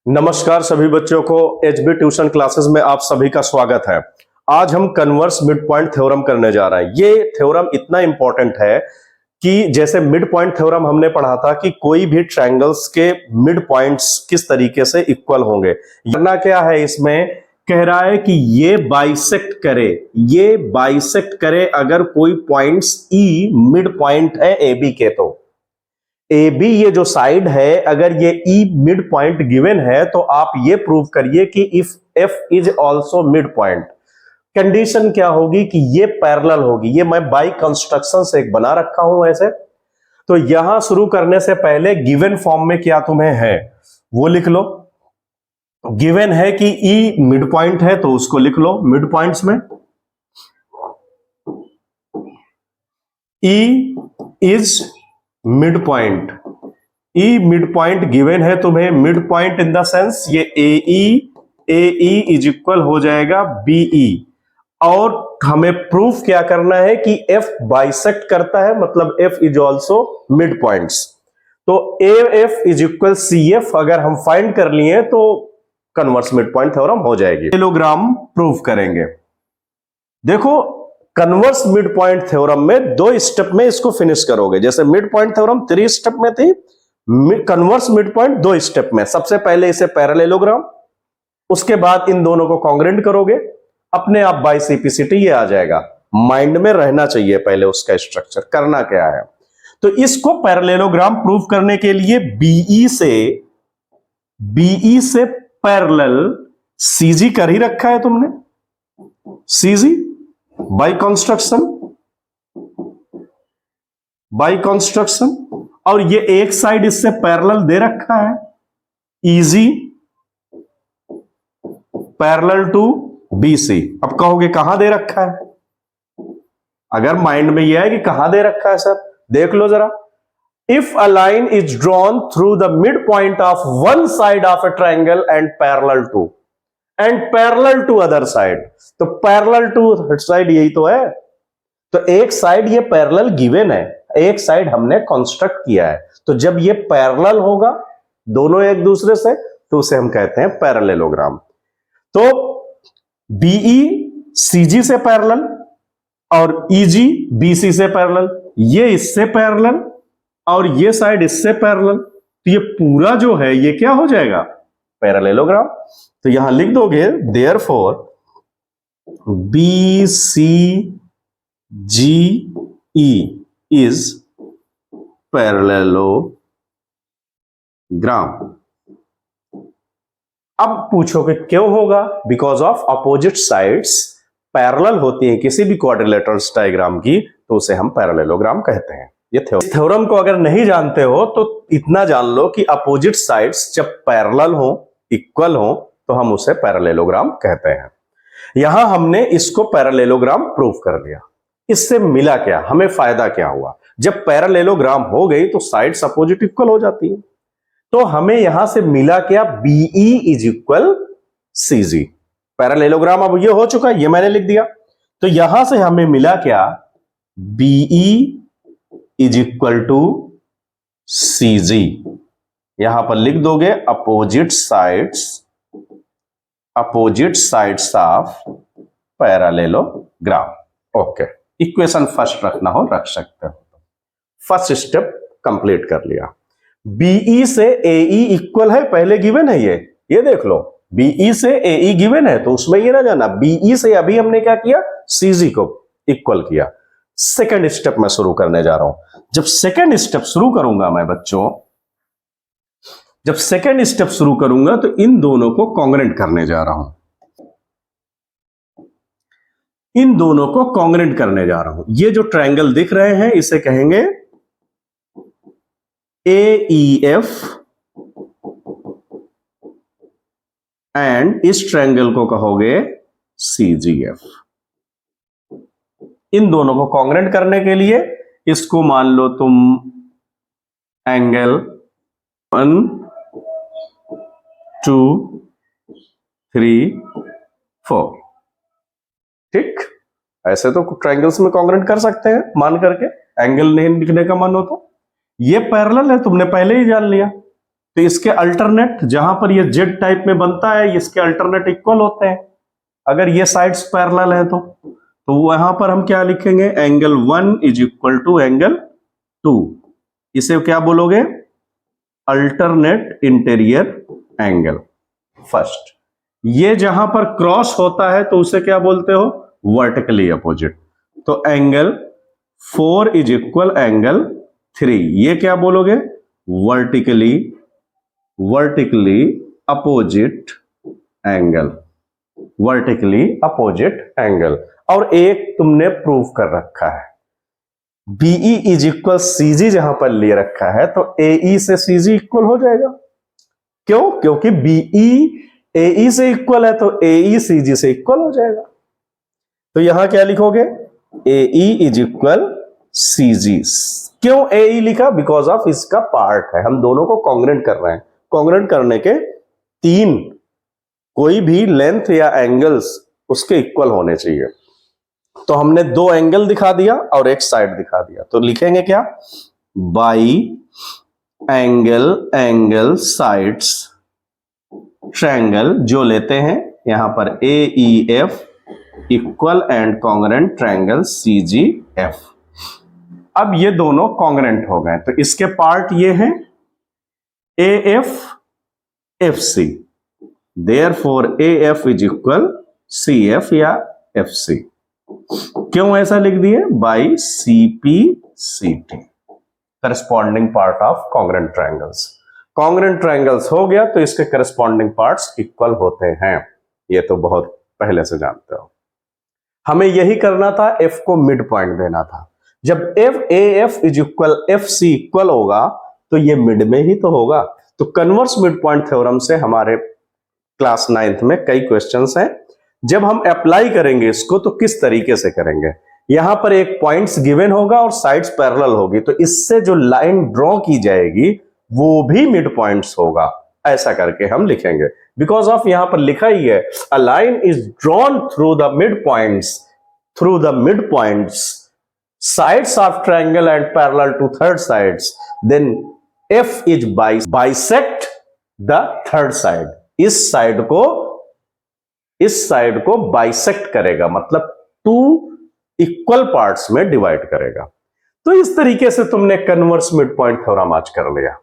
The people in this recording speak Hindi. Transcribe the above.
नमस्कार सभी बच्चों को एचबी ट्यूशन क्लासेस में आप सभी का स्वागत है। आज हम कन्वर्स मिड पॉइंट थ्योरम करने जा रहे हैं। ये थ्योरम इतना इंपॉर्टेंट है कि जैसे मिड पॉइंट थ्योरम हमने पढ़ा था कि कोई भी ट्रायंगल्स के मिड पॉइंट्स किस तरीके से इक्वल होंगे। करना क्या है, इसमें कह रहा है कि ये बाइसेक्ट करे अगर कोई पॉइंट्स ई मिड पॉइंट है ए बी के, तो ए बी ये जो साइड है अगर ये ई मिड पॉइंट गिवन है तो आप ये प्रूव करिए कि if F is also mid point. Condition क्या होगी कि ये पैरेलल होगी। ये मैं बाई कंस्ट्रक्शन से एक बना रखा हूं ऐसे। तो यहां शुरू करने से पहले गिवन फॉर्म में क्या तुम्हें है वो लिख लो। गिवन है कि ई मिड पॉइंट है तो उसको लिख लो मिड पॉइंट्स में। E is mid point, E mid point given है तुम्हें। Mid point in the sense ये ए ई इज इक्वल हो जाएगा बीई। और हमें प्रूफ क्या करना है कि एफ बाइसेक्ट करता है, मतलब F is also mid points. तो A F is equal C F अगर हम फाइंड कर लिए तो कन्वर्स मिड पॉइंट थ्योरम हो जाएगी। पैरेललोग्राम प्रूफ करेंगे। देखो कन्वर्स मिड पॉइंट थ्योरम में 2 स्टेप में इसको फिनिश करोगे। जैसे मिड पॉइंट थ्योरम 3 स्टेप में थी, कन्वर्स मिड पॉइंट 2 स्टेप में। सबसे पहले इसे पैरेललोग्राम, उसके बाद इन दोनों को कॉन्ग्रुएंट करोगे, अपने आप बाय सिंप्लिसिटी ये आ जाएगा। माइंड में रहना चाहिए पहले उसका स्ट्रक्चर करना क्या है। तो इसको पैरेललोग्राम प्रूफ करने के लिए बीई से पैरेलल सीजी कर ही रखा है तुमने, सीजी बाय कंस्ट्रक्शन, और ये एक साइड इससे पैरेलल दे रखा है, इजी पैरेलल टू बीसी। अब कहोगे कहां दे रखा है, अगर माइंड में यह है कि कहां दे रखा है सर, देख लो जरा। If a line is drawn through the mid point of one side of a triangle and parallel to other side, तो पैरेलल टू साइड यही तो है। तो एक साइड ये पैरेलल गिवन है, एक साइड हमने कंस्ट्रक्ट किया है। तो जब ये पैरेलल होगा दोनों एक दूसरे से तो उसे हम कहते हैं पैरेललोग्राम। तो बीई सीजी से पैरेलल और ईजी बीसी से पैरेलल, ये इससे पैरेलल और ये साइड इससे पैरेलल, तो ये पूरा जो है ये क्या हो जाएगा, पैरेललोग्राम। तो यहां लिख दोगे therefore B C G E is parallelogram. अब पूछोगे क्यों होगा, because of opposite sides parallel होती हैं किसी भी क्वाड्रिलेटरल डायग्राम की, तो उसे हम पैरेललोग्राम कहते हैं। ये थ्योरम को अगर नहीं जानते हो तो इतना जान लो कि अपोजिट साइड्स जब पैरेलल हो, इक्वल हो, तो हम उसे पैरेललोग्राम कहते हैं। यहां हमने इसको पैरेललोग्राम प्रूफ कर लिया। इससे मिला क्या, हमें फायदा क्या हुआ, जब पैरेललोग्राम हो गई तो साइड्स अपोजिट इक्वल हो जाती है। तो हमें यहां से मिला क्या, BE is equal CG. Parallelogram अब ये हो चुका, ये मैंने लिख दिया। तो यहां से हमें मिला क्या, BE is equal to CG. यहां पर लिख दोगे opposite sides of parallelogram. Okay, equation first रखना हो रख सकते हो। फर्स्ट स्टेप कंप्लीट कर लिया। बीई से एई इक्वल है, पहले गिवन है ये देख लो। बीई से एई गिवन है तो उसमें ये ना जाना, बीई से अभी हमने क्या किया, सीजी को इक्वल किया। सेकंड स्टेप में शुरू करने जा रहा हूं। जब सेकंड स्टेप शुरू करूंगा मैं बच्चों, जब सेकंड स्टेप शुरू करूंगा तो इन दोनों को कॉन्ग्रुएंट करने जा रहा हूं, इन दोनों को कॉन्ग्रुएंट करने जा रहा हूं। ये जो ट्रायंगल दिख रहे हैं इसे कहेंगे AEF एंड इस ट्रायंगल को कहोगे CGF। इन दोनों को कॉन्ग्रुएंट करने के लिए इसको मान लो तुम एंगल 1 2 3 4। ठीक, ऐसे तो ट्रायंगल्स में कॉन्ग्रुएंट कर सकते हैं मान करके, एंगल नहीं लिखने का मन हो तो। ये पैरेलल है, तुमने पहले ही जान लिया। तो इसके अल्टरनेट जहां पर ये जेड टाइप में बनता है, इसके अल्टरनेट इक्वल होते हैं अगर ये साइड्स पैरेलल है तो वहां पर हम क्या लिखेंगे, angle 1 is equal to angle 2। इसे क्या बोलोगे, अल्टरनेट इंटीरियर एंगल फर्स्ट। ये जहां पर क्रॉस होता है तो उसे क्या बोलते हो, वर्टिकली अपोजिट। तो एंगल 4 इज इक्वल एंगल 3, ये क्या बोलोगे, vertically opposite angle, vertically opposite angle. और एक तुमने प्रूव कर रखा है, बीई इज इक्वल सीजी जहां पर ले रखा है तो एई से सीजी इक्वल हो जाएगा। क्यों, क्योंकि बीई एई से इक्वल है तो एई सीजी से इक्वल हो जाएगा। तो यहां क्या लिखोगे, एई इज इक्वल सीजी। क्यों एई लिखा, बिकॉज ऑफ इसका पार्ट है, हम दोनों को कॉन्ग्रेंट कर रहे हैं। कॉन्ग्रेंट करने के 3 कोई भी लेंथ या एंगल्स उसके इक्वल होने चाहिए। तो हमने 2 एंगल दिखा दिया और एक साइड दिखा दिया, तो लिखेंगे क्या, बाई एंगल साइड्स ट्रायंगल जो लेते हैं यहां पर AEF equal and congruent triangle CGF। अब ये दोनों कॉन्ग्रेंट हो गए तो इसके पार्ट ये हैं AF FC, therefore AF is equal CF या FC। क्यों ऐसा लिख दिए, by CPCT, corresponding part of congruent triangles. Congruent triangles हो गया तो इसके करस्पॉन्डिंग पार्ट्स इक्वल होते हैं, ये तो बहुत पहले से जानते हो। हमें यही करना था, F को मिड पॉइंट देना था। जब AF is equal FC equal होगा तो ये मिड में ही तो होगा। तो कन्वर्स मिड पॉइंट थ्योरम से हमारे क्लास 9th में कई क्वेश्चंस हैं। जब हम अप्लाई करेंगे इसको तो किस तरीके से करेंगे, यहां पर एक पॉइंट्स गिवन होगा और साइड्स पैरेलल होगी, तो इससे जो लाइन ड्रॉ की जाएगी वो भी मिड पॉइंट्स होगा, ऐसा करके हम लिखेंगे। बिकॉज ऑफ यहां पर लिखा ही है, अ line is drawn through the mid points sides of triangle and parallel to third sides, then F is bisect the third side। इस साइड को बाइसेक्ट करेगा, मतलब 2 इक्वल पार्ट्स में डिवाइड करेगा। तो इस तरीके से तुमने कन्वर्स मिड पॉइंट थ्योरम आज कर लिया।